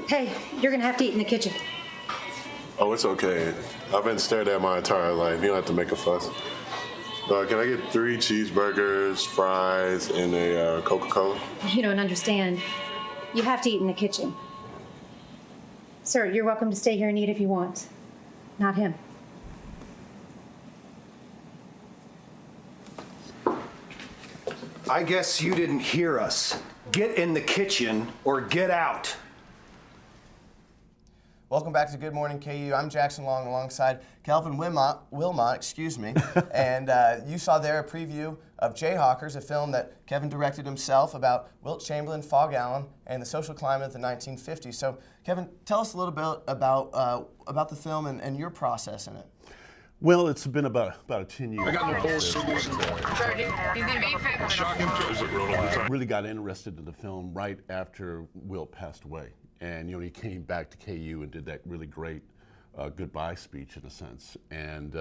Hey, you're gonna have to eat in the kitchen. Oh, it's okay. I've been stared at my entire life. You don't have to make a fuss. Can I get 3 cheeseburgers, fries, and a Coca-Cola? You don't understand. You have to eat in the kitchen. Sir, you're welcome to stay here and eat if you want. Not him. I guess you didn't hear us. Get in the kitchen or get out. Welcome back to Good Morning KU. I'm Jackson Long alongside Calvin Willmott, and you saw there a preview of Jayhawkers, a film that Kevin directed himself about Wilt Chamberlain, Fog Allen, and the social climate of the 1950s. So, Kevin, tell us a little bit about the film and your process in it. Well, it's been about a 10-year. I got no balls. Really got interested in the film right after Wilt passed away. And he came back to KU and did that really great goodbye speech in a sense. And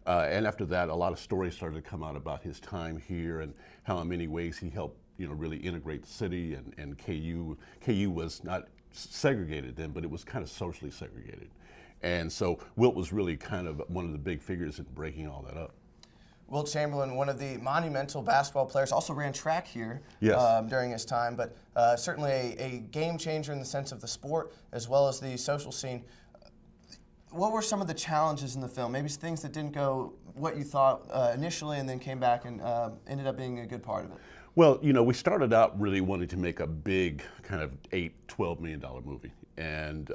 after that, a lot of stories started to come out about his time here and how in many ways he helped really integrate the city. And KU was not segregated then, but it was kind of socially segregated. And so Wilt was really kind of one of the big figures in breaking all that up. Wilt Chamberlain, one of the monumental basketball players, also ran track here during his time, but certainly a game changer in the sense of the sport as well as the social scene. What were some of the challenges in the film? Maybe things that didn't go what you thought initially and then came back and ended up being a good part of it? Well, we started out really wanting to make a big kind of $12 million movie. And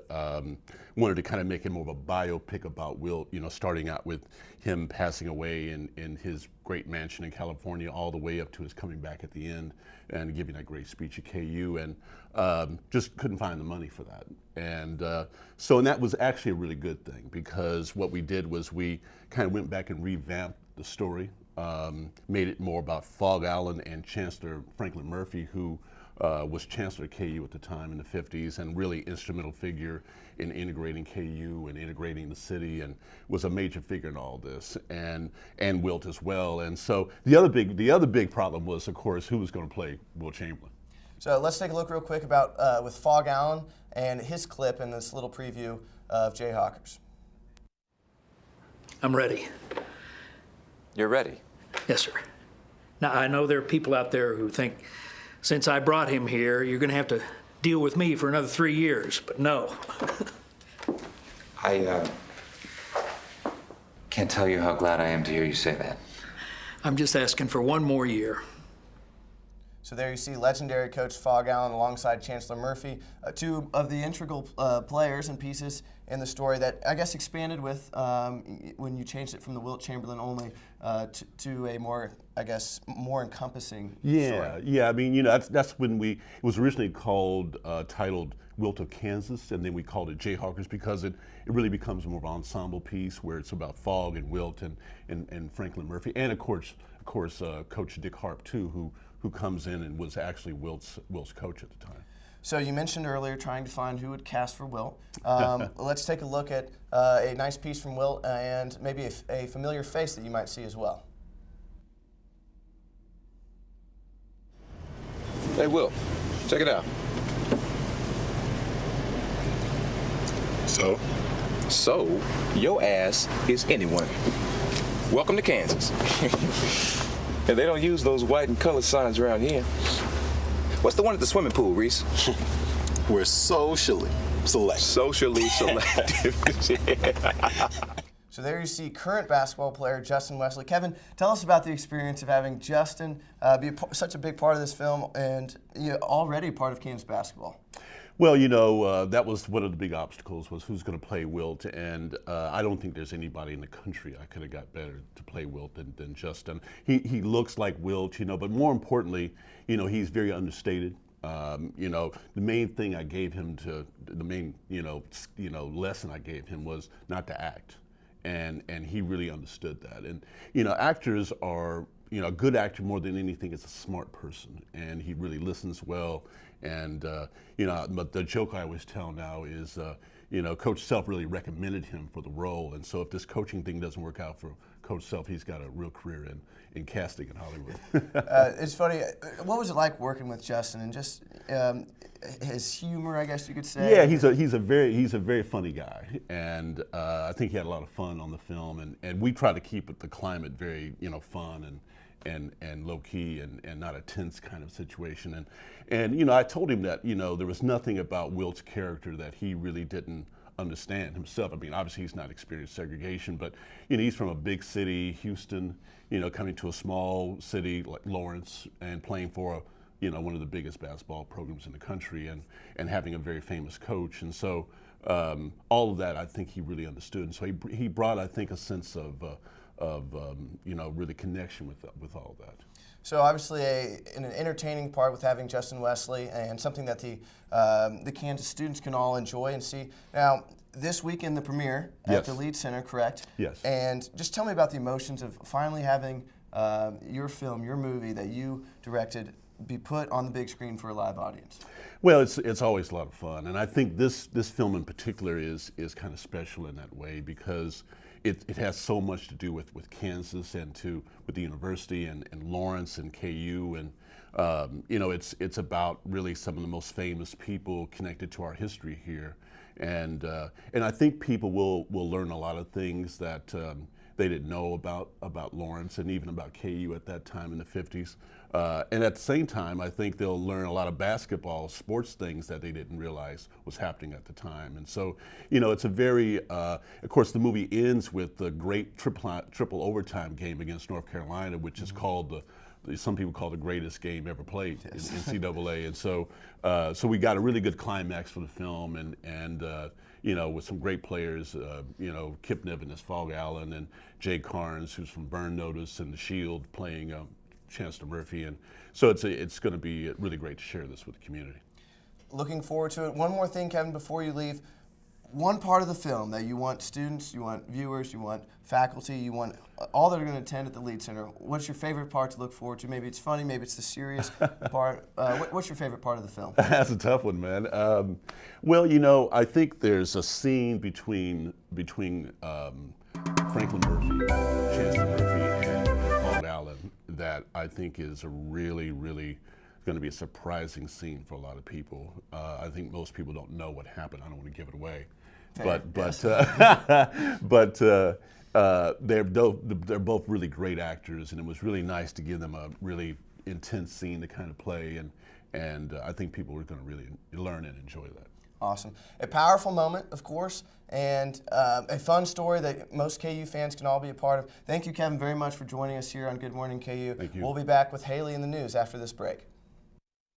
wanted to kind of make it more of a biopic about Wilt, starting out with him passing away in his great mansion in California all the way up to his coming back at the end and giving that great speech at KU, and just couldn't find the money for that. And and that was actually a really good thing, because what we did was we kind of went back and revamped the story, made it more about Fog Allen and Chancellor Franklin Murphy, who was Chancellor at KU at the time in the 50s, and really instrumental figure in integrating KU and integrating the city, and was a major figure in all this, and Wilt as well. And so the other big problem was, of course, who was going to play Wilt Chamberlain. So let's take a look real quick about with Fog Allen and his clip in this little preview of Jayhawkers. I'm ready. You're ready? Yes, sir. Now, I know there are people out there who think, since I brought him here, you're going to have to deal with me for another 3 years, but no. I can't tell you how glad I am to hear you say that. I'm just asking for one more year. So there you see legendary coach Fog Allen alongside Chancellor Murphy, two of the integral players and pieces in the story that I guess expanded with when you changed it from the Wilt Chamberlain only to a more, I guess, more encompassing story. Yeah. I mean, that's when it was originally called, titled Wilt of Kansas, and then we called it Jayhawkers because it really becomes more of an ensemble piece where it's about Fog and Wilt and Franklin Murphy, and of course, Coach Dick Harp too, who comes in and was actually Wilt's coach at the time. So you mentioned earlier trying to find who would cast for Wilt. Let's take a look at a nice piece from Wilt and maybe a familiar face that you might see as well. Hey, Wilt, check it out. So, your ass is anyone. Welcome to Kansas. And they don't use those white and colored signs around here. What's the one at the swimming pool, Reese? We're socially selective. Socially selective. So there you see current basketball player Justin Wesley. Kevin, tell us about the experience of having Justin be such a big part of this film and already part of Kansas basketball. Well, that was one of the big obstacles, was who's going to play Wilt, and I don't think there's anybody in the country I could have got better to play Wilt than Justin. He looks like Wilt, but more importantly, he's very understated. The main thing I gave him the main lesson I gave him was not to act, and he really understood that. And actors are. A good actor more than anything is a smart person, and he really listens well And but the joke I always tell now is, Coach Self really recommended him for the role, and so if this coaching thing doesn't work out for Coach Self, he's got a real career in casting in Hollywood. It's funny. What was it like working with Justin and just his humor, I guess you could say? Yeah, he's a very funny guy, and I think he had a lot of fun on the film, and we try to keep the climate very fun and low key and not a tense kind of situation. And I told him that there was nothing about Wilt's character that he really didn't understand himself. I mean, obviously he's not experienced segregation, but he's from a big city, Houston, coming to a small city like Lawrence and playing for one of the biggest basketball programs in the country and having a very famous coach. And so all of that I think he really understood. And so he brought, I think, a sense of really connection with all of that. So obviously an entertaining part with having Justin Wesley and something that the Kansas students can all enjoy and see. Now, this weekend the premiere at the Lead Center, correct? Yes. And just tell me about the emotions of finally having your film, your movie that you directed, be put on the big screen for a live audience. Well, it's always a lot of fun, and I think this film in particular is kind of special in that way because it has so much to do with Kansas and with the university and Lawrence and KU, and it's about really some of the most famous people connected to our history here, and I think people will learn a lot of things that they didn't know about Lawrence and even about KU at that time in the 50s. And at the same time, I think they'll learn a lot of basketball, sports things that they didn't realize was happening at the time. And so, it's a very, of course, the movie ends with the great triple overtime game against North Carolina, which is called some people call the greatest game ever played in NCAA. And so, we got a really good climax for the film, and with some great players, Kip Niven as Fog Allen and Jay Carnes, who's from Burn Notice and The Shield, playing Chancellor Murphy. And so it's going to be really great to share this with the community. Looking forward to it. One more thing, Kevin, before you leave. One part of the film that you want students, you want viewers, you want faculty, you want all that are going to attend at the Lead Center. What's your favorite part to look forward to? Maybe it's funny, maybe it's the serious part. What's your favorite part of the film? That's a tough one, man. I think there's a scene between Franklin Murphy, Chancellor Murphy, and Fog Allen that I think is a really, really going to be a surprising scene for a lot of people. I think most people don't know what happened. I don't want to give it away, they're both really great actors, and it was really nice to give them a really intense scene to kind of play, and I think people are going to really learn and enjoy that. Awesome. A powerful moment, of course, and a fun story that most KU fans can all be a part of. Thank you, Kevin, very much for joining us here on Good Morning KU. Thank you. We'll be back with Haley in the news after this break.